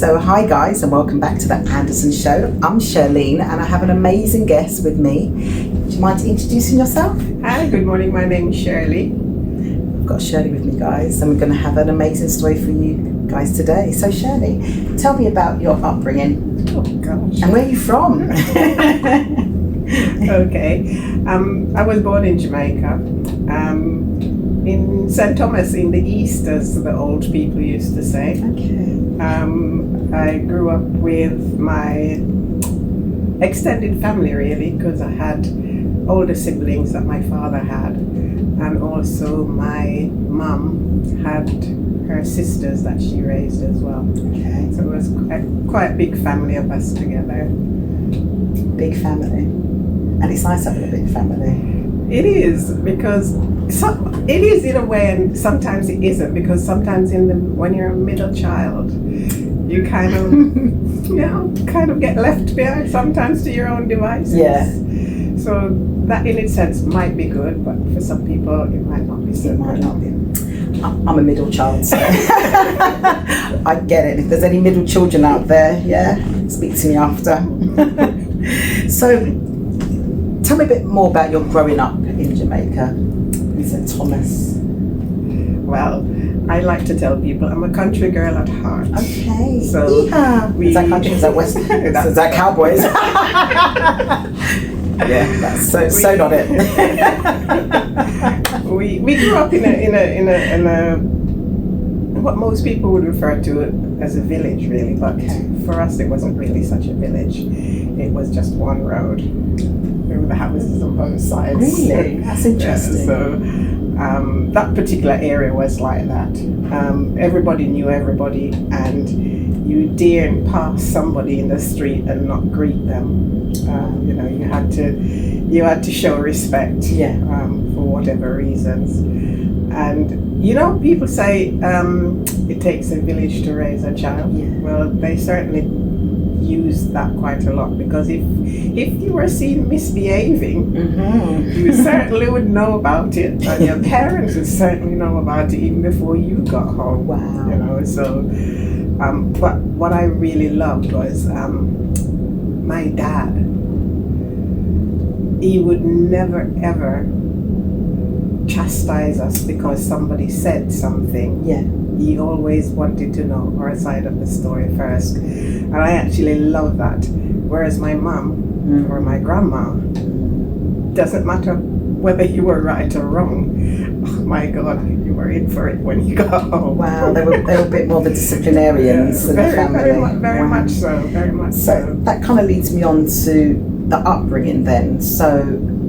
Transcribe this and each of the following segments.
So hi guys, and welcome back to the Anderson Show. I'm Shirley and I have an amazing guest with me. Do you mind introducing yourself? Hi, good morning. My name is Shirley. I've got Shirley with me, guys, and we're going to have an amazing story for you guys today. So Shirley, tell me about your upbringing. Oh gosh. And where are you from? Okay. I was born in Jamaica. In St. Thomas in the East, as the old people used to say. Okay. I grew up with my extended family, really, because I had older siblings that my father had, and also my mum had her sisters that she raised as well. Okay. So it was quite a big family of us together. Big family. And it's nice having a big family. It is, because it is in a way, and sometimes it isn't, because sometimes when you're a middle child, you kind of kind of get left behind sometimes to your own devices. Yeah. So that in its sense might be good, but for some people it might not be so It might good. not be. I'm a middle child, so I get it. If there's any middle children out there, speak to me after. So, tell me a bit more about your growing up in Jamaica, in St. Thomas. Well, I like to tell people I'm a country girl at heart. Okay. So is that country? Is that West? Is that Cowboys? Yeah, that's so not it. We grew up in a what most people would refer to as a village, really, but for us it wasn't really such a village. It was just one road. There were the houses on both sides. Really? That's interesting. So that particular area was like that. Everybody knew everybody, and you daren't pass somebody in the street and not greet them. You had to show respect. For whatever reasons. And people say it takes a village to raise a child. Yeah. Well, they certainly use that quite a lot, because if you were seen misbehaving, you certainly would know about it, and your parents would certainly know about it even before you got home. Wow. So but what I really loved was my dad. He would never ever chastise us because somebody said something. Yeah. He always wanted to know our side of the story first, and I actually love that. Whereas my mum or my grandma, doesn't matter whether you were right or wrong. Oh my God, you were in for it when you got home. Wow, they were a bit more the disciplinarians in the family. Very much so. So that kind of leads me on to the upbringing then. So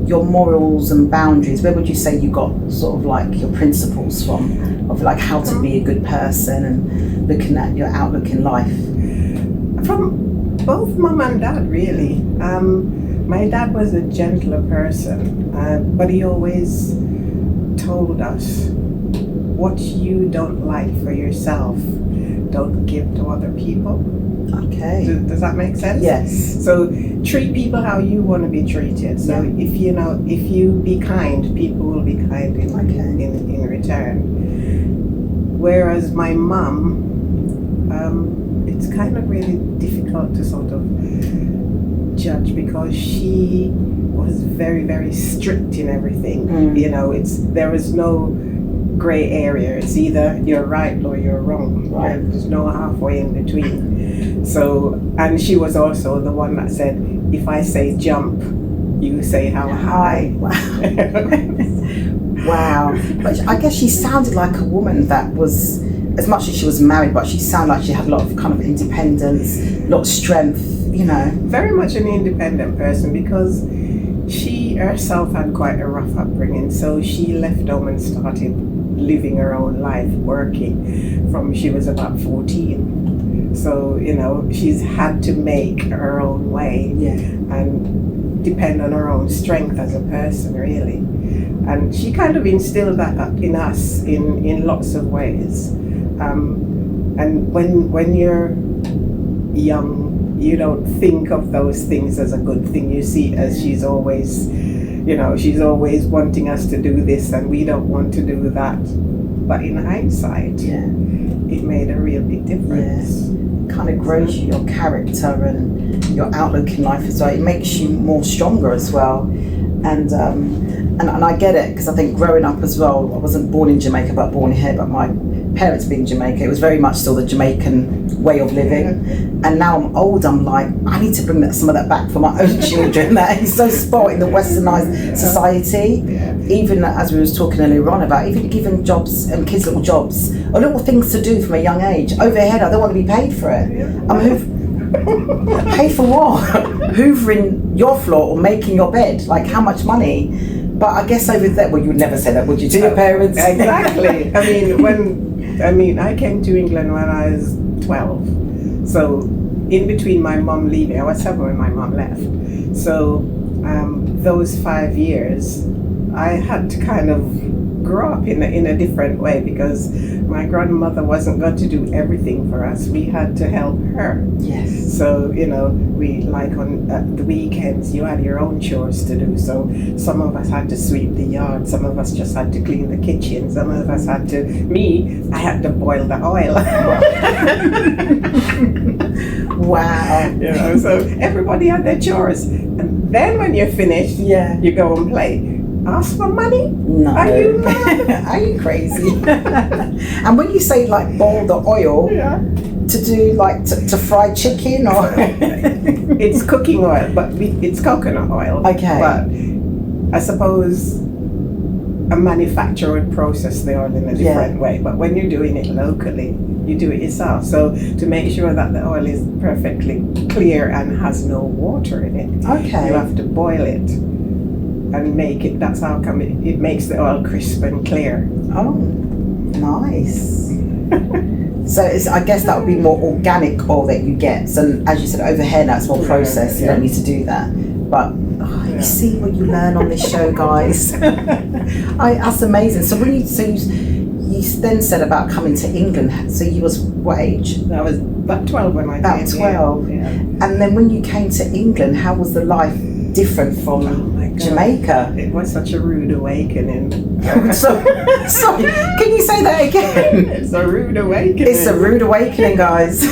your morals and boundaries, where would you say you got sort of like your principles from, of like how to be a good person and looking at your outlook in life? From both mum and dad, really. My dad was a gentler person, but he always told us, what you don't like for yourself, don't give to other people. Okay. Does that make sense? Yes. So treat people how you want to be treated. So if you be kind, people will be kind in return. Whereas my mum, it's kind of really difficult to sort of judge, because she was very, very strict in everything. There was no gray area. It's either you're right or you're wrong. Right. There's no halfway in between. So, and she was also the one that said, if I say jump, you say how high. Wow. Wow. But I guess she sounded like a woman that was, as much as she was married, but she sounded like she had a lot of kind of independence, a lot of strength, Very much an independent person, because she herself had quite a rough upbringing. So she left home and started living her own life, working from she was about 14. So, she's had to make her own way and depend on her own strength as a person, really. And she kind of instilled that in us in lots of ways. And when you're young, you don't think of those things as a good thing. You see it as she's always you know, she's always wanting us to do this and we don't want to do that. But in hindsight, it made a real big difference. It kind of grows your character and your outlook in life as well. It makes you more stronger as well. And I get it, because I think growing up as well, I wasn't born in Jamaica but born here, but my parents being Jamaica, it was very much still the Jamaican way of living. And now I'm old, I'm like, I need to bring some of that back for my own children. That is so spoiled in the westernized society. Even as we was talking earlier on about even giving jobs and kids little jobs or little things to do from a young age. Overhead, I don't want to be paid for it. Paid for what? Hoovering your floor or making your bed? Like, how much money? But I guess over there, well, you would never say that, would you, to your parents? Exactly. I came to England when I was 12. So in between my mum leaving, I was 7 when my mum left. So those 5 years, I had to kind of grow up in a different way, because my grandmother wasn't going to do everything for us. We had to help her. Yes. So, you know, we, like on the weekends, you had your own chores to do. So some of us had to sweep the yard, some of us just had to clean the kitchen, some of us had to, I had to boil the oil. Wow. You know, so everybody had their chores. And then when you're finished, you go and play. Ask for money? No. Are you mad? Are you crazy? And when you say like boil the oil, to do like to fry chicken or it's cooking oil, but it's coconut oil. Okay. But I suppose a manufacturer would process the oil in a different way. But when you're doing it locally, you do it yourself. So to make sure that the oil is perfectly clear and has no water in it, you have to boil it and make it. That's how come it makes the oil crisp and clear. Oh, nice. So I guess that would be more organic oil that you get. So as you said, over here now it's more processed. You don't need to do that. But you see what you learn on this show, guys. That's amazing. So when you then said about coming to England. So you was what age? I was about 12 when I came. About 12. Yeah. And then when you came to England, how was the life different from Jamaica? It was such a rude awakening. Sorry, can you say that again? It's a rude awakening. It's a rude awakening, guys.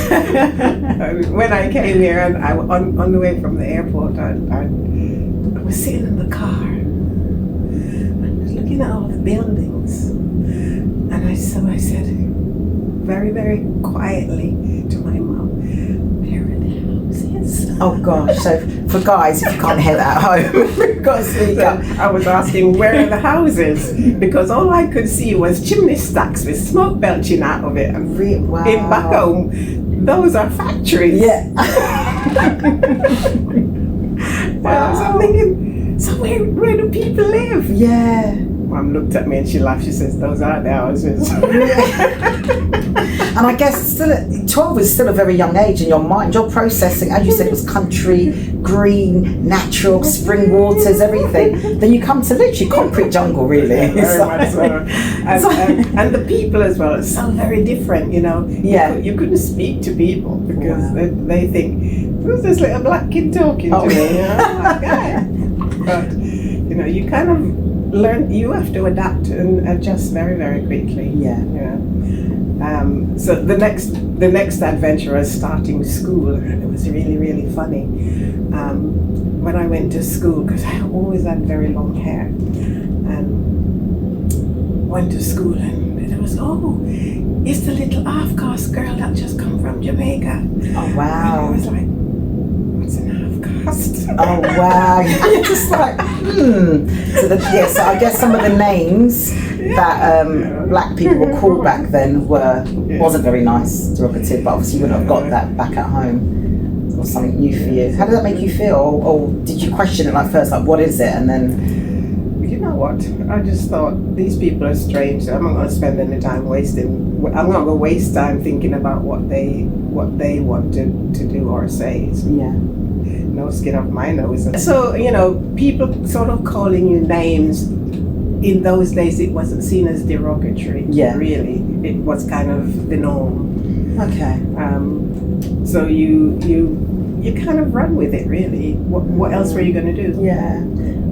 When I came here, and on the way from the airport, I was sitting in the car and was looking at all the buildings, and I said very, very quietly to my mum, "Where are the houses?" Oh gosh! So for guys, if you can't hear that at home, you've got to speak up. I was asking, where are the houses? Because all I could see was chimney stacks with smoke belching out of it. And Wow. in back home, those are factories. Yeah. So I'm thinking, so where do people live? Yeah. Mum looked at me and she laughed. She says, "Those are the houses." And I guess still 12 is still a very young age in your mind. You're processing, as you said, it was country, green, natural, spring waters, everything. Then you come to literally concrete jungle, really. Very much so. And the people as well, it's so very different, you know. You couldn't speak to people because they think, who's this little black kid talking to me? You know? But, you know, you kind of learn, you have to adapt and adjust very, very quickly. So the next adventure was starting school, and it was really, really funny. When I went to school, because I always had very long hair, and went to school, and it was, it's the little half-caste girl that just come from Jamaica. Oh wow! And I was like, what's an half-caste? Oh wow! You're just like, So I guess some of the names that black people were called back then wasn't very nice, derogative. But obviously you wouldn't have got that back at home. It was something new for you. How did that make you feel? Or did you question it like first, like what is it, and then? You know what? I just thought these people are strange. So I'm not going to spend any time wasting. I'm not going to waste time thinking about what they want to do or say. No skin off my nose. So, you know, people sort of calling you names, in those days it wasn't seen as derogatory, really. It was kind of the norm. Okay. So you kind of run with it, really. What else were you going to do? Yeah.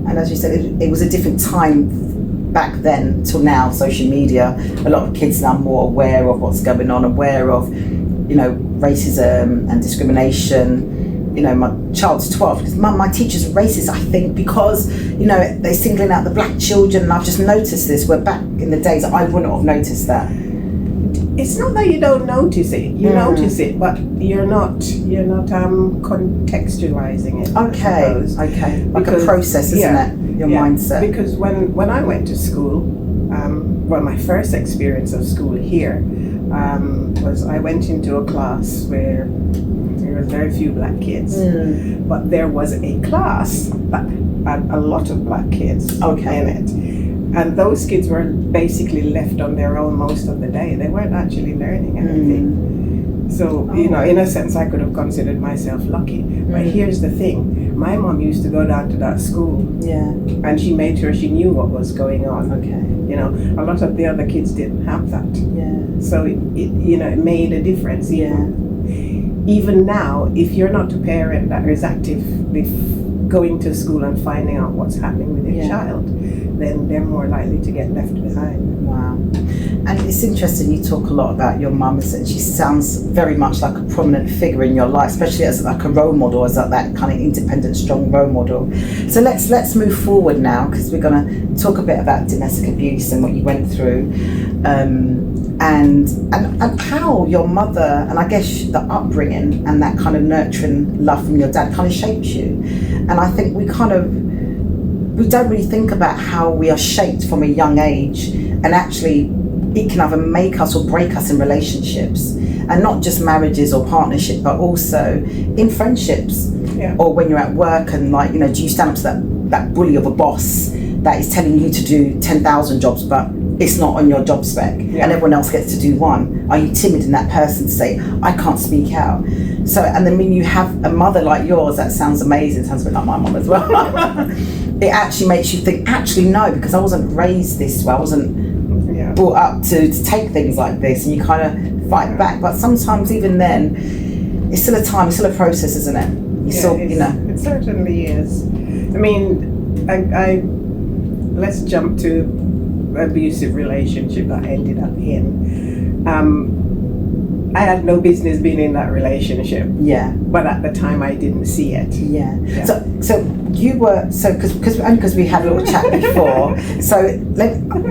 And as you said, it was a different time back then till now. Social media, a lot of kids now are more aware of what's going on, aware of, you know, racism and discrimination. You know, my child's 12 because my teacher's racist, I think, because, you know, they're singling out the black children, and I've just noticed this, where back in the days I wouldn't have noticed that. It's not that you don't notice it. You notice it, but you're not contextualizing it. Okay. Like a process, isn't it? Your mindset. Because when I went to school, my first experience of school here was I went into a class where there were very few black kids, but there was a class that had a lot of black kids in it. And those kids were basically left on their own most of the day. They weren't actually learning anything. So, you know, in a sense, I could have considered myself lucky. But here's the thing. My mom used to go down to that school. And she made sure she knew what was going on. You know, a lot of the other kids didn't have that. So, it made a difference. Even now, if you're not a parent that is actively going to school and finding out what's happening with your child, then they're more likely to get left behind. Wow. And it's interesting, you talk a lot about your mum, and she sounds very much like a prominent figure in your life, especially as like a role model, as that kind of independent, strong role model. So let's move forward now, because we're going to talk a bit about domestic abuse and what you went through, and how your mother, and I guess the upbringing and that kind of nurturing love from your dad kind of shapes you. And I think we don't really think about how we are shaped from a young age, and actually it can either make us or break us in relationships, and not just marriages or partnerships, but also in friendships, or when you're at work, and like, you know, do you stand up to that bully of a boss that is telling you to do 10,000 jobs but it's not on your job spec, and everyone else gets to do one? Are you timid in that person to say, I can't speak out? So, and then when you have a mother like yours, that sounds amazing, sounds a bit like my mum as well. It actually makes you think, actually no, because I wasn't raised this way, I wasn't brought up to take things like this, and you kind of fight back. But sometimes even then, it's still a time, it's still a process, isn't it? It certainly is. I mean, let's jump to abusive relationship that I ended up in. I had no business being in that relationship. But at the time I didn't see it. So you were, because we had a little chat before.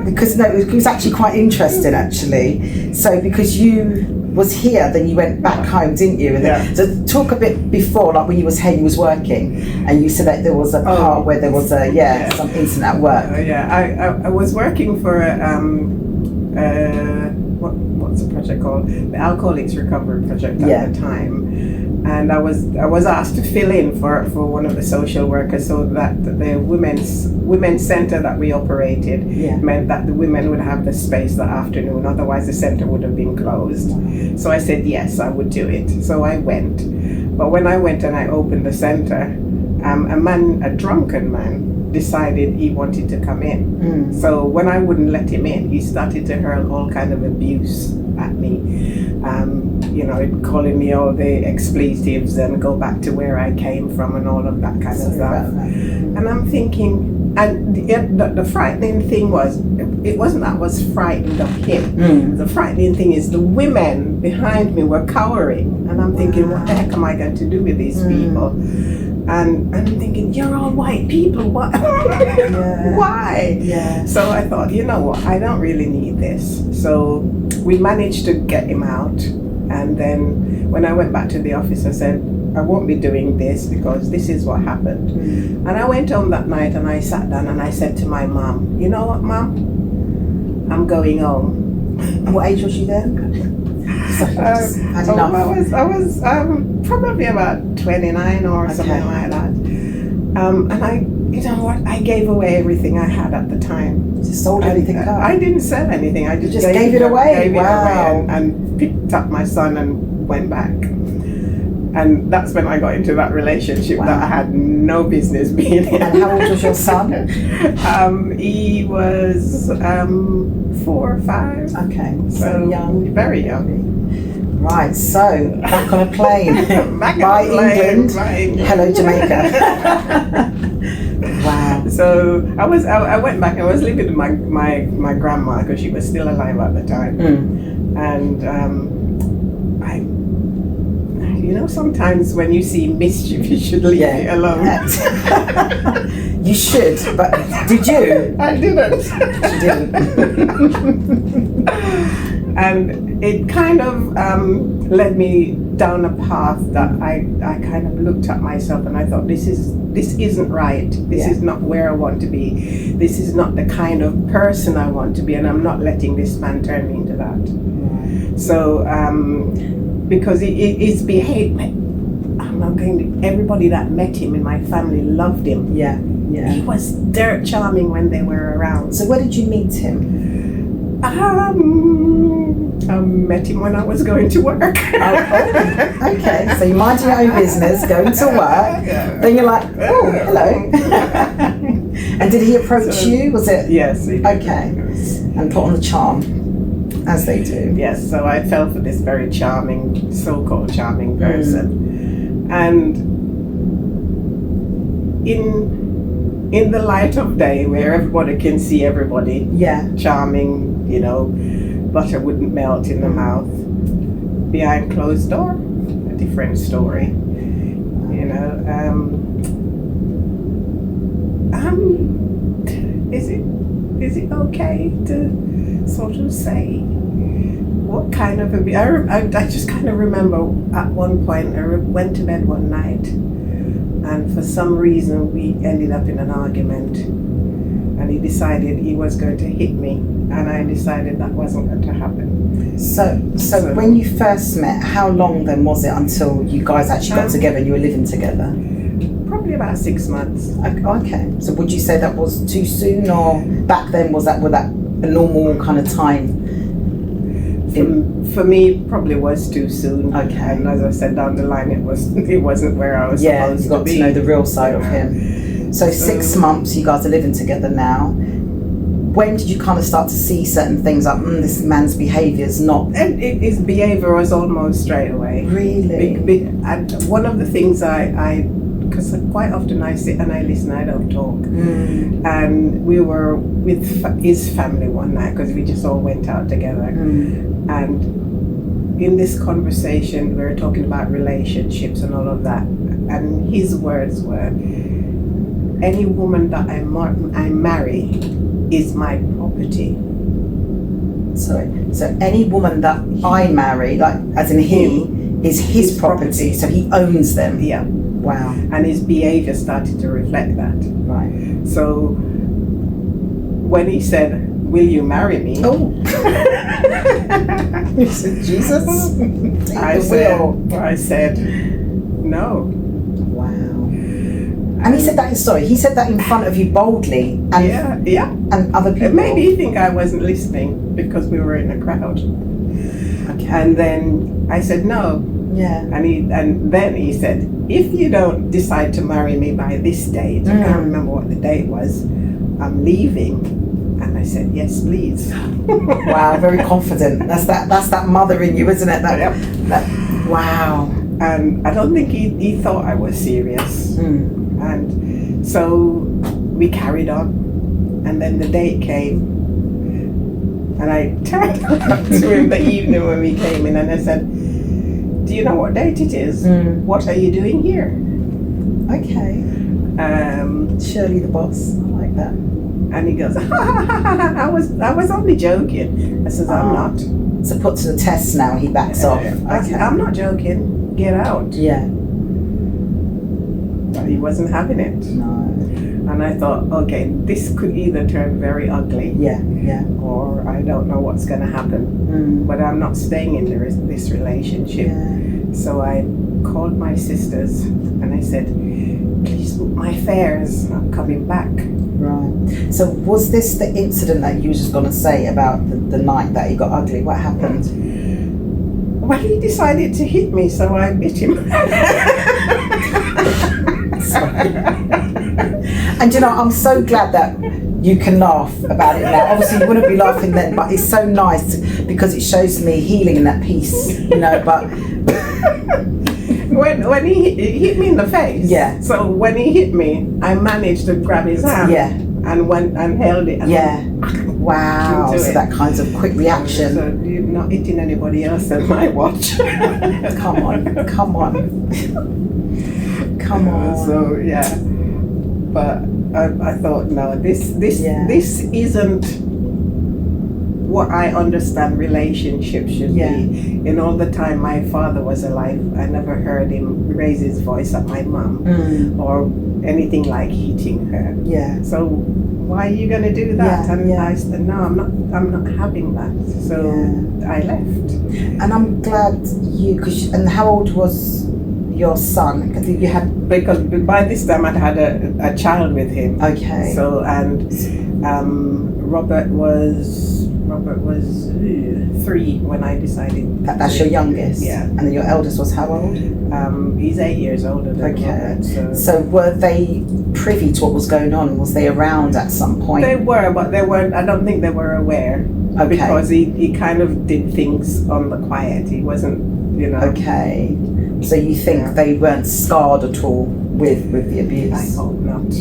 Because it was actually quite interesting actually. So because you was here, then you went back home, didn't you? And so talk a bit before, like when you was here, you was working, and you said that there was a part where there was some incident at work. I was working for what's the project called? The Alcoholics Recovery Project at the time. And I was asked to fill in for one of the social workers, so that the women's center that we operated meant that the women would have the space that afternoon, otherwise the center would have been closed. So I said yes, I would do it. So I went. But when I went and I opened the center, a drunken man decided he wanted to come in. So when I wouldn't let him in, he started to hurl all kind of abuse at me. Calling me all the expletives and go back to where I came from and all of that kind of stuff. And I'm thinking, and the frightening thing was, it wasn't that I was frightened of him. The frightening thing is the women behind me were cowering, and I'm thinking, what the heck am I going to do with these people? And I'm thinking, you're all white people, what? Why? So I thought, you know what, I don't really need this. So we managed to get him out, and then when I went back to the office, I said, I won't be doing this because this is what happened. And I went home that night and I sat down and I said to my mom, you know what, Mom? I'm going home. And what age was you then? I was probably about 29 or something like that. And I gave away everything I had at the time. Just sold everything up? I didn't sell anything. I just gave it away. Wow. And picked up my son and went back. And that's when I got into that relationship that I had no business being in. And how old was your son? He was 4 or 5. Okay, so young. Very young. Right, so back on a plane. By England. Hello, Jamaica. Wow. So I went back. I was living with my grandma because she was still alive at the time, and sometimes when you see mischief, you should leave it alone. You should, but did you? I didn't. You didn't. And it kind of led me down a path that I kind of looked at myself and I thought, this isn't right. This is not where I want to be. This is not the kind of person I want to be, and I'm not letting this man turn me into that. Right. So because his behavior, I'm not going to. Everybody that met him in my family loved him. Yeah. He was dirt charming when they were around. So where did you meet him? I met him when I was going to work. Okay, so you mind your own business, going to work, then you're like, oh, hello. And did he approach you? Was it? Yes, he did. Okay, and put on the charm, as they do. Yes, so I fell for this very charming, so-called charming person. And in the light of day, where everybody can see everybody, charming, butter wouldn't melt in the mouth. Behind closed door, a different story. Is it okay to sort of say what kind of I just kind of remember at one point I went to bed one night, and for some reason we ended up in an argument, and he decided he was going to hit me, and I decided that wasn't going to happen. So when you first met, how long then was it until you guys actually got together and you were living together? Probably about 6 months. Okay. So would you say that was too soon, or back then was that a normal kind of time? For me, probably was too soon. Okay. And as I said down the line, it wasn't where I was supposed you got to be. to know the real side of him. So 6 months, you guys are living together now. When did you kind of start to see certain things like, this man's behaviour is not... And his behaviour was almost straight away. Really? And one of the things because quite often I sit and I listen, I don't talk. And we were with his family one night because we just all went out together. And in this conversation, we were talking about relationships and all of that. And his words were, any woman that I marry is my property. Sorry. So any woman that I marry, like as in he, is his property. So he owns them. Yeah. Wow. And his behaviour started to reflect that. Right. So when he said, will you marry me? Oh. You said, Jesus? I said, no. Wow. And he said that in front of you boldly. And yeah. And other people. Maybe he think I wasn't listening because we were in a crowd. Okay. And then I said no. Yeah. And then he said, if you don't decide to marry me by this date, I can't remember what the date was, I'm leaving. And I said, yes, please. Wow, very confident. That's that mother in you, isn't it? Wow. And I don't think he thought I was serious. And so we carried on. And then the date came. And I turned up to him the evening when we came in and I said, do you know what date it is? What are you doing here? Okay. Shirley the boss. I like that. And he goes, I was only joking. I says, I'm not. So put to the test now, he backs off. I said, I'm not joking. Get out. Yeah. But he wasn't having it. No. And I thought, okay, this could either turn very ugly. Yeah. Or I don't know what's going to happen. But I'm not staying in this relationship. Yeah. So I called my sisters and I said, please book my fares. I'm coming back. Right. So was this the incident that you were just going to say about the night that he got ugly? What happened? Well, he decided to hit me, so I bit him. And I'm so glad that you can laugh about it now. Obviously you wouldn't be laughing then, but it's so nice because it shows me healing and that peace, but when he hit me in the face. Yeah. So when he hit me, I managed to grab his hand. Yeah. And went and held it. And Yeah. Wow. into So it. that kind of quick reaction. So you're not hitting anybody else on my watch. Come on. Come on. Come on. So yeah. But I thought, no, this Yeah. isn't what I understand relationships should Yeah. be. In all the time my father was alive, I never heard him raise his voice at my mum or anything like hitting her. Yeah. So why are you going to do that? Yeah, And yeah. I said, no, I'm not having that. So I left. And I'm glad and how old was your son? Because you had... Because by this time I'd had a child with him. Okay. So, and Robert was 3 when I decided. That's your youngest? Yeah. And then your eldest was how old? He's 8 years older than Okay. Robert. So were they privy to what was going on? Was they around at some point? They were, but they weren't. I don't think they were aware. Okay. Because he kind of did things on the quiet. He wasn't, Okay. So you think they weren't scarred at all with the abuse? I hope not.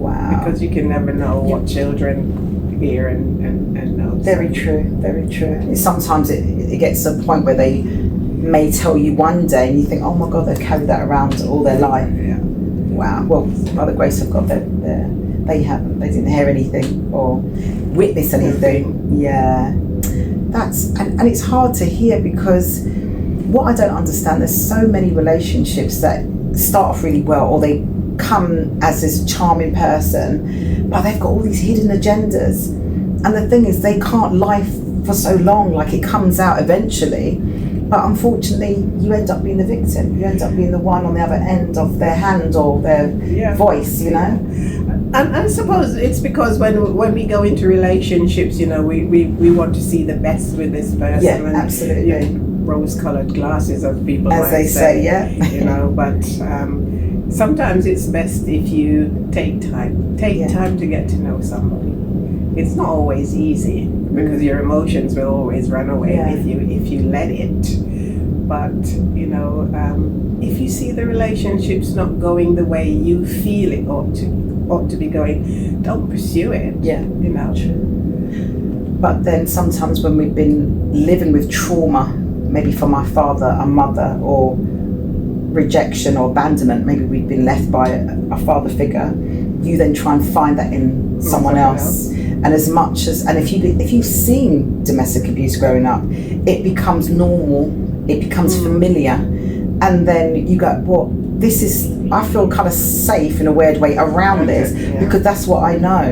Wow. Because you can never know what children hear and know. Very true, very true. Sometimes it gets to a point where they may tell you one day and you think, oh my God, they've carried that around all their life. Yeah. Wow. Well, by the grace of God, they haven't. They didn't hear anything or witness anything. Yeah. And it's hard to hear because what I don't understand, there's so many relationships that start off really well or they come as this charming person, but they've got all these hidden agendas. And the thing is, they can't lie for so long, like it comes out eventually. But unfortunately, you end up being the victim. You end up being the one on the other end of their hand or their voice, And I suppose it's because when we go into relationships, we want to see the best with this person. Yeah, and, absolutely. Rose-colored glasses, as people as they say, yeah. But sometimes it's best if you take time to get to know somebody. It's not always easy because your emotions will always run away if you let it. But if you see the relationship's not going the way you feel it ought to be going, don't pursue it. Yeah, True. But then sometimes when we've been living with trauma, maybe from our father, our mother, or rejection or abandonment, maybe we've been left by a father figure, you then try and find that in someone else. And if you've seen domestic abuse growing up, it becomes normal, it becomes familiar, and then you go, well, I feel kind of safe in a weird way around this because that's what I know.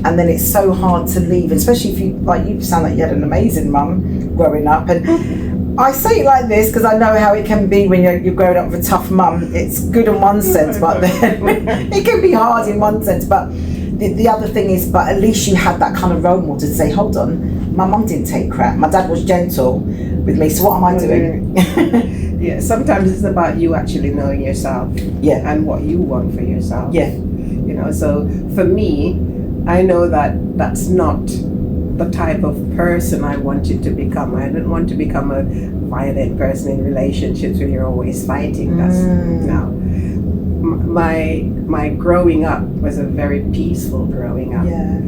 And then it's so hard to leave, especially if you sound like you had an amazing mum growing up. And I say it like this because I know how it can be when you're growing up with a tough mum. It's good in one sense, but then it can be hard in one sense. But the other thing is, but at least you had that kind of role model to say, hold on, my mum didn't take crap. My dad was gentle with me, so what am I doing? Yeah, sometimes it's about you actually knowing yourself and what you want for yourself. Yeah. So for me, I know that that's not the type of person I wanted to become. I didn't want to become a violent person in relationships where you're always fighting. That's no. My growing up was a very peaceful growing up. Yeah.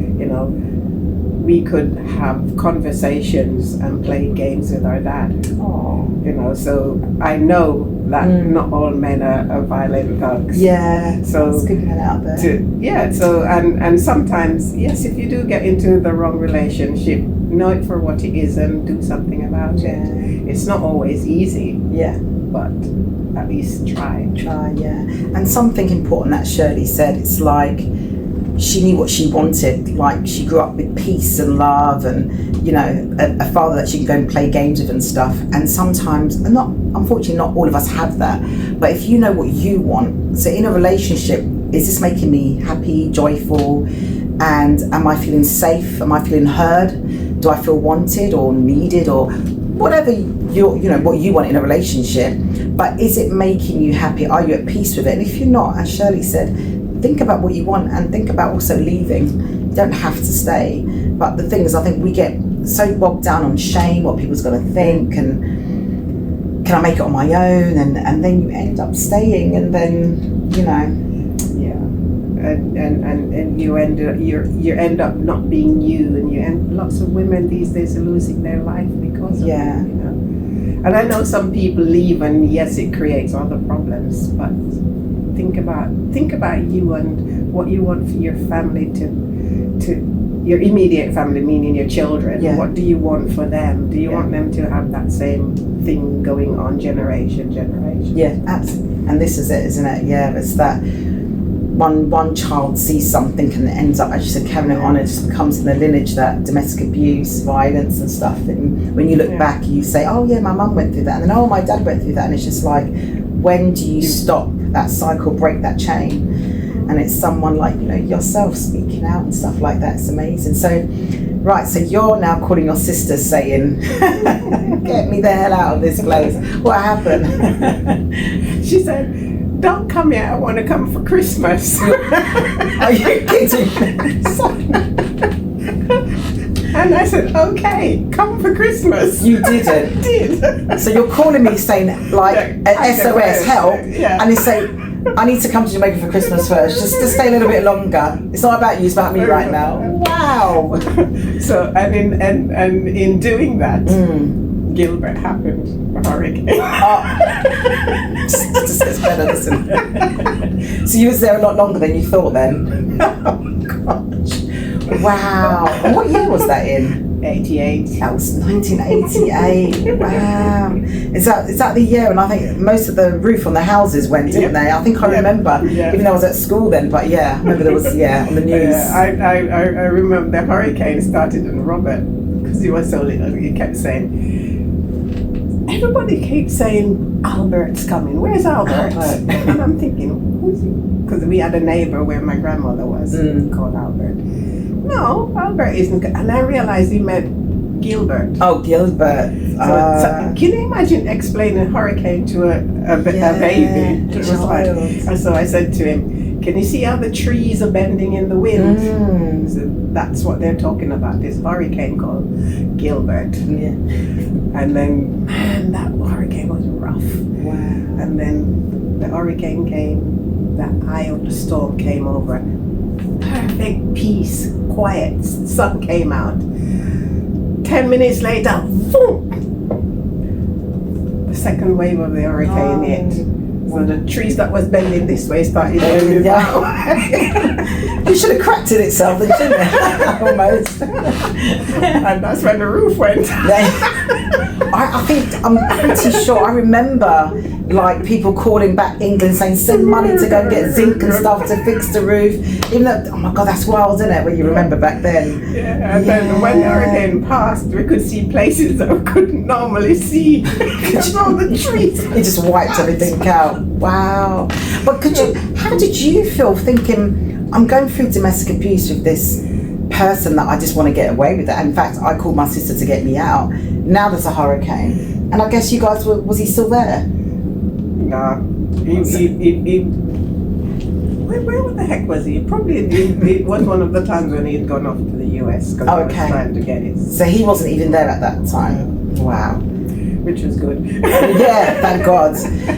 We could have conversations and play games with our dad. Oh. So I know that not all men are violent thugs. Yeah. So it's good to get out there. So and sometimes, yes, if you do get into the wrong relationship, know it for what it is and do something about it. It's not always easy. Yeah. But at least try. Yeah. And something important that Shirley said, it's like she knew what she wanted. Like she grew up with peace and love and, a father that she could go and play games with and stuff. And sometimes, unfortunately not all of us have that, but if you know what you want, so in a relationship, is this making me happy, joyful, and am I feeling safe? Am I feeling heard? Do I feel wanted or needed or whatever what you want in a relationship? But is it making you happy? Are you at peace with it? And if you're not, as Shirley said, think about what you want and think about also leaving. You don't have to stay. But the thing is, I think we get so bogged down on shame, what people's going to think, and can I make it on my own? And then you end up staying, and then, you know. And you end up not being you, and lots of women these days are losing their life because of it, you know. And I know some people leave, and yes, it creates other problems, but think about you and what you want for your family to your immediate family, meaning your children. Yeah. What do you want for them? Do you want them to have that same thing going on generation? Yeah, absolutely. And this is it, isn't it? Yeah, it's that one child sees something and it ends up, as you said, carrying it on. It just becomes in the lineage, that domestic abuse, violence and stuff. And when you look back, you say, oh yeah, my mum went through that, and then oh, my dad went through that, and it's just like, when do you stop that cycle, break that chain? And it's someone like, you know, yourself speaking out and stuff like that. It's amazing. So, right, so you're now calling your sister saying, get me the hell out of this place. What happened? She said, don't come here, I want to come for Christmas. Are you kidding me? And I said, okay, come for Christmas. You didn't? I did. So you're calling me saying, like, SOS, help, and you say, I need to come to Jamaica for Christmas first, just to stay a little bit longer. It's not about you, it's about me right now. Wow. So, and in doing that, Gilbert happened, a hurricane. Just gets better, doesn't it? So you was there a lot longer than you thought then? Oh, gosh. Wow. And what year was that in? 88. That was 1988. Wow. Is that the year? And I think most of the roof on the houses went, didn't they? I think I remember, even though I was at school then, but yeah, I remember there was, on the news. I remember the hurricane started in Robert, because he was so little, he kept saying, everybody keeps saying, Albert's coming. Where's Albert? And I'm thinking, who's he? Because we had a neighbor where my grandmother was called Albert. No, Albert isn't. And I realized he meant Gilbert. Oh, Gilbert. So can you imagine explaining a hurricane to a baby? It was like, and so I said to him, can you see how the trees are bending in the wind? So that's what they're talking about, this hurricane called Gilbert. Yeah. And then, man, that hurricane was rough. Wow. And then the hurricane came, the eye of the storm came over. Perfect peace, quiet, sun came out. 10 minutes later, boom! The second wave of the hurricane hit. So the trees that was bending this way started bending that way. You should have cracked it itself, then, shouldn't it? Almost. And that's when the roof went. I think, I'm pretty sure, I remember like people calling back England saying send money to go and get zinc and stuff to fix the roof. Even though, oh my God, that's wild, isn't it, when you remember back then? Yeah, and then when the hurricane passed, we could see places that we couldn't normally see because all the trees. It just wiped everything out. Wow. But how did you feel thinking, I'm going through domestic abuse with this person that I just want to get away with it? In fact, I called my sister to get me out. Now there's a hurricane. And I guess you guys was he still there? Nah. Where the heck was he? Probably it was one of the times when he had gone off to the US because he was trying to get his. So he wasn't even there at that time. Wow. Which was good. Yeah, thank God.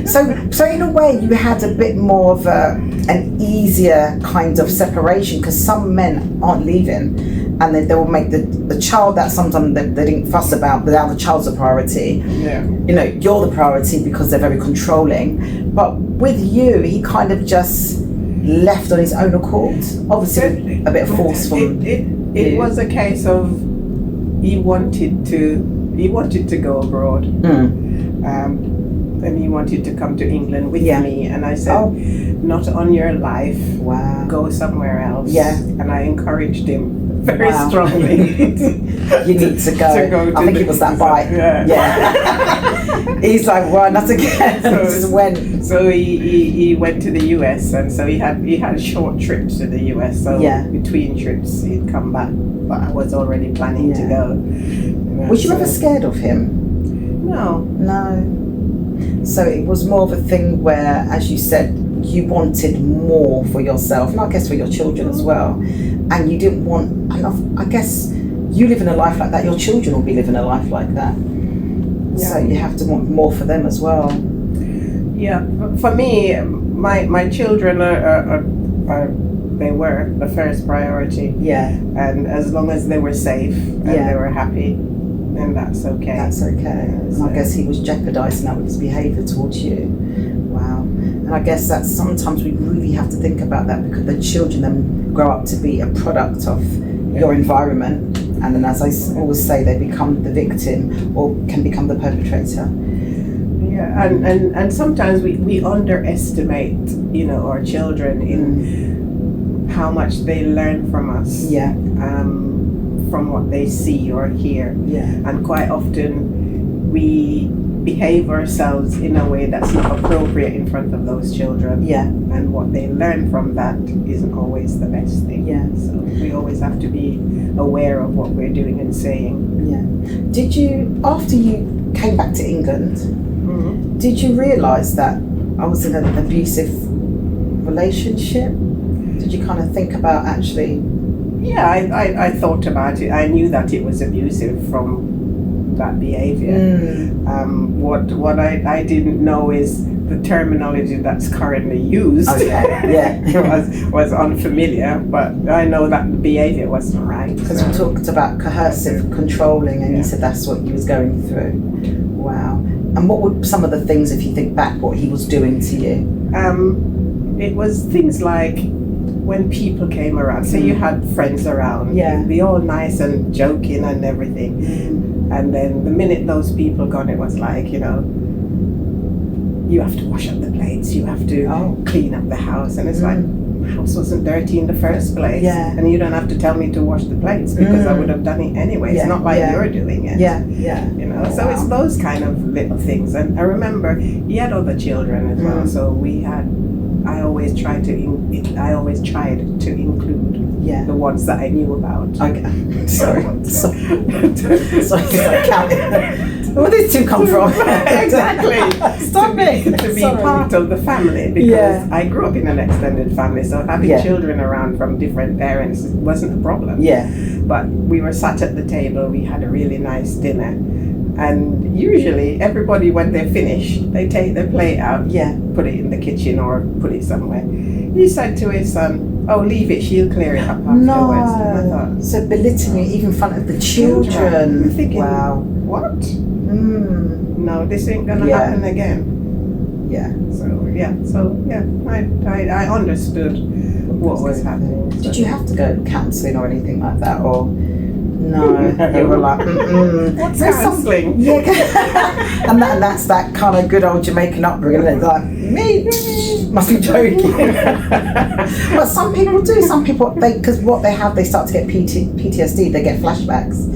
So in a way, you had a bit more of an easier kind of separation, because some men aren't leaving, and they will make the child that sometimes they didn't fuss about, but now the child's a priority. Yeah. You know, you're the priority because they're very controlling. But with you, he kind of just left on his own accord. Obviously, a bit of force from it was a case of he wanted to go abroad, and he wanted to come to England with me, and I said, not on your life. Wow. Go somewhere else. Yeah. And I encouraged him very strongly. You need to go. I think it was that bite. Yeah. He's like, well, not again. So, he just went. So he went to the US, and so he had short trips to the US. So between trips he'd come back, but I was already planning to go. Was you ever scared of him? No. So it was more of a thing where, as you said, you wanted more for yourself, and I guess for your children as well. And you didn't want enough. I guess you live in a life like that, your children will be living a life like that. So you have to want more for them as well. Yeah, for me, my children are they were the first priority. Yeah. And as long as they were safe and they were happy, then that's okay. That's okay. And I guess he was jeopardising that with his behaviour towards you. Wow. And I guess that sometimes we really have to think about that, because the children then grow up to be a product of your environment. And then, as I always say, they become the victim or can become the perpetrator. Yeah, and sometimes we underestimate, our children in how much they learn from us. Yeah. From what they see or hear. Yeah. And quite often we behave ourselves in a way that's not appropriate in front of those children. Yeah. And what they learn from that isn't always the best thing. Yeah. So we always have to be aware of what we're doing and saying. Yeah. Did you, after you came back to England, did you realise that I was in an abusive relationship? Did you kind of think about actually? Yeah, I thought about it. I knew that it was abusive from that behaviour. What I didn't know is the terminology that's currently used. Okay. Yeah. was unfamiliar, but I know that the behaviour wasn't right. Because we talked about coercive, controlling, and you said that's what he was going through. Wow. And what were some of the things, if you think back, what he was doing to you? It was things like when people came around. Say you had friends around. Yeah. It'd be all nice and joking and everything. And then the minute those people gone, it was like, you have to wash up the plates, you have to clean up the house. And it's like, the house wasn't dirty in the first place. Yeah. And you don't have to tell me to wash the plates, because I would have done it anyway. It's not like you're doing it. Yeah, yeah. So it's those kind of little things. And I remember he had other children as well. So I always tried to include the ones that I knew about. Okay. Sorry. I counted. Where did these two come from? Exactly. Stop me. To be part of the family, because I grew up in an extended family, so having children around from different parents wasn't a problem. Yeah. But we were sat at the table, we had a really nice dinner, and usually everybody, when they're finished, they take their plate out, put it in the kitchen or put it somewhere. He said to his son, "Oh, leave it, she'll clear it up afterwards." No. And I thought, so belittling it even in front of the children. I'm thinking, wow. What? No, this ain't gonna happen again. Yeah. I understood what was happening. Did you have to go counselling or anything like that, or no? You were like, What's counselling? Yeah, and that's that kind of good old Jamaican upbringing. Isn't it? Like me, must be joking. But some people do. Some people, because what they have, they start to get PTSD. They get flashbacks.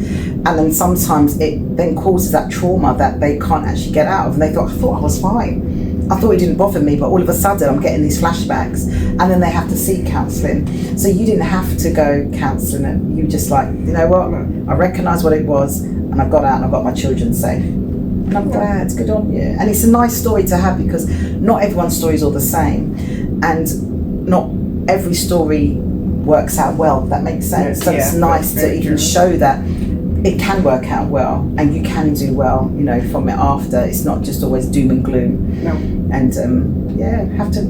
And then sometimes it then causes that trauma that they can't actually get out of. And they thought, I thought I was fine. I thought it didn't bother me, but all of a sudden I'm getting these flashbacks. And then they have to seek counselling. So you didn't have to go counselling it. You just like, you know what? I recognise what it was, and I've got out and I've got my children safe. And I'm glad, it's good on you. And it's a nice story to have, because not everyone's story is all the same. And not every story works out well, if that makes sense. So it's nice to even show that it can work out well, and you can do well, from it after. It's not just always doom and gloom. No. And have to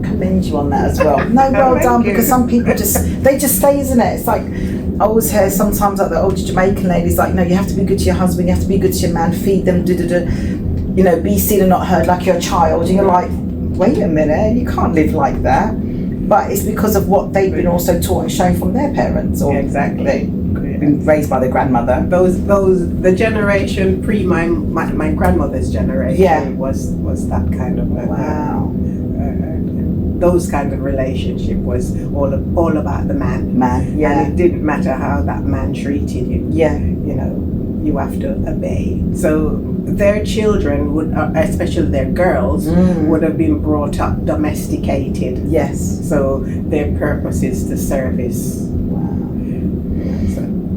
commend you on that as well. No, well done, because some people just stay, isn't it? It's like, I always hear sometimes like the older Jamaican ladies, like, you have to be good to your husband, you have to be good to your man, feed them, be seen and not heard like you're a child. And you're like, wait a minute, you can't live like that. But it's because of what they've been also taught and shown from their parents, or exactly. Been raised by their grandmother. The generation pre my grandmother's generation was that kind of those kind of relationship was all about the man. And it didn't matter how that man treated you. You have to obey. So their children would, especially their girls, would have been brought up domesticated. Yes. So their purpose is to service.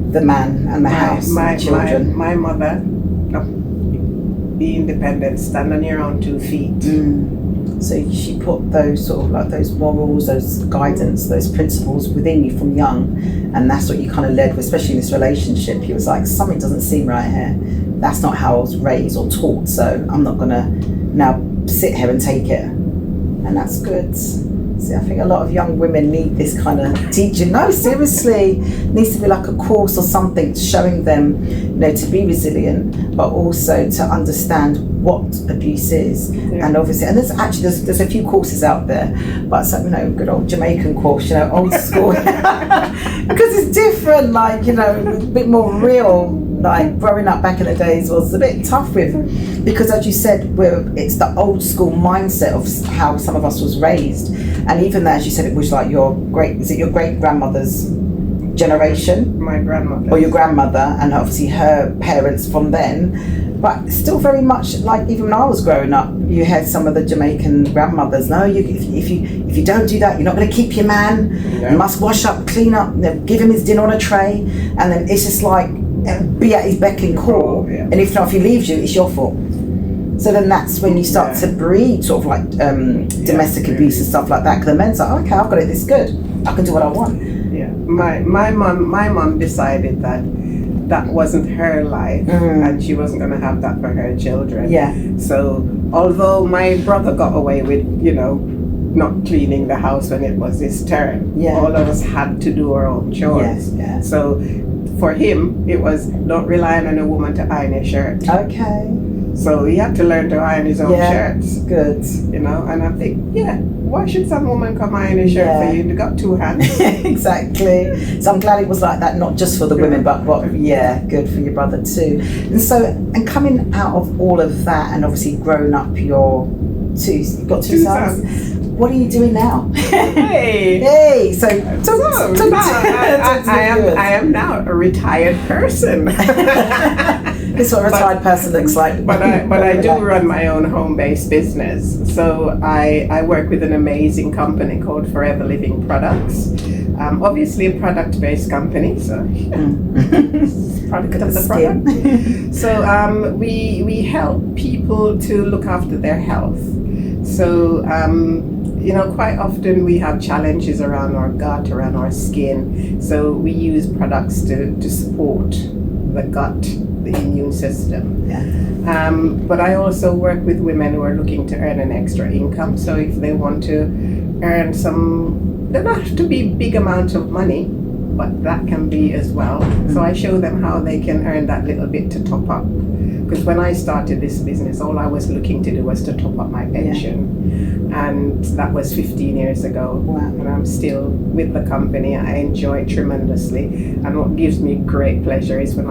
The man and the house, and the children. My mother, be independent, stand on your own 2 feet. So she put those sort of like those morals, those guidance, those principles within you from young, and that's what you kind of led with, especially in this relationship. He was like, something doesn't seem right here. that's not how I was raised or taught, so I'm not going to now sit here and take it. And that's good. See, I think a lot of young women need this kind of teaching. No, seriously, it needs to be like a course or something showing them, to be resilient, but also to understand what abuse is. Yeah. And obviously, and there's a few courses out there, but some, good old Jamaican course, old school, because it's different, like, a bit more real. Like growing up back in the days was a bit tough because as you said, it's the old school mindset of how some of us was raised, and even as you said, it was like your great grandmother's generation, my grandmother, or your grandmother, and obviously her parents from then. But still very much like even when I was growing up, you had some of the Jamaican grandmothers. No, if you don't do that, you're not going to keep your man. Yeah. You must wash up, clean up, give him his dinner on a tray, and then it's just like be at his beck and call. Yeah. And if not, if he leaves you, it's your fault. So then that's when you start to breed sort of like domestic abuse and stuff like that. Because the men's like, okay, I've got it this good, I can do what I want. Yeah, my mom decided that wasn't her life, and she wasn't going to have that for her children. Yeah. So although my brother got away with, not cleaning the house when it was his turn, all of us had to do our own chores. Yeah. So for him, it was don't rely on a woman to iron your shirt. Okay. So he had to learn to iron his own shirts. Good. And I think, why should some woman come iron a shirt for you? You got two hands. Exactly. So I'm glad it was like that, not just for the women, but good for your brother too. And so, and coming out of all of that, and obviously growing up, you've got two sons. What are you doing now? Hey. So I am now a retired person. This is what a retired person looks like. But I do run my own home-based business. So I work with an amazing company called Forever Living Products. Obviously a product-based company, so product of the product. So we help people to look after their health. So quite often we have challenges around our gut, around our skin. So we use products to support the gut, the immune system. Yeah. But I also work with women who are looking to earn an extra income. So if they want to earn they don't have to be big amounts of money, but that can be as well. So I show them how they can earn that little bit to top up. Because when I started this business, all I was looking to do was to top up my pension. And that was 15 years ago. Wow. And I'm still with the company. I enjoy it tremendously. And what gives me great pleasure is when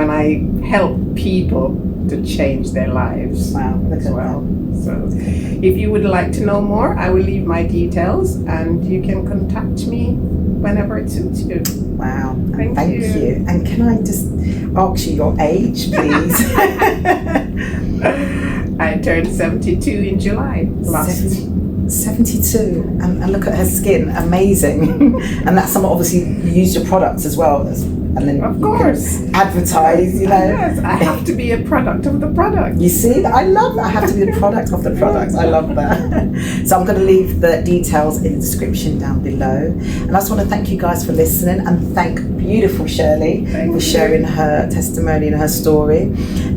I help people to change their lives. Wow, as well. So if you would like to know more, I will leave my details and you can contact me whenever it suits you. Wow, thank you. And can I just ask you your age, please? I turned 72 in July last. 72, and look at her skin, amazing. And that's some, obviously you use your products as well, and then of course advertise, Yes, I have to be a product of the product. You see, I love that. I have to be a product of the product. I love that. So I'm going to leave the details in the description down below. And I just want to thank you guys for listening, and thank beautiful Shirley for sharing her testimony and her story.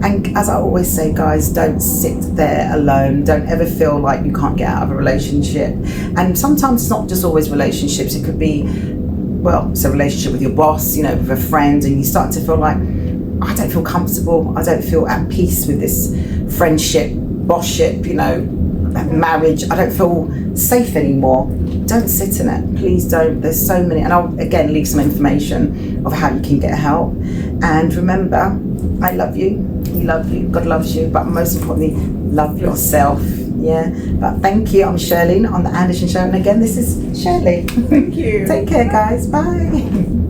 And as I always say, guys, don't sit there alone. Don't ever feel like you can't get out of a relationship. And sometimes it's not just always relationships. It could be, it's a relationship with your boss, with a friend, and you start to feel like, I don't feel comfortable. I don't feel at peace with this friendship, bossship, marriage. I don't feel safe anymore. Don't sit in it. Please don't. There's so many. And I'll, again, leave some information of how you can get help. And remember, I love you. You love you. God loves you. But most importantly, love yourself. Yeah. But thank you. I'm Shirley on The Anderson Show. And again, this is Shirley. Thank you. Take care, guys. Bye.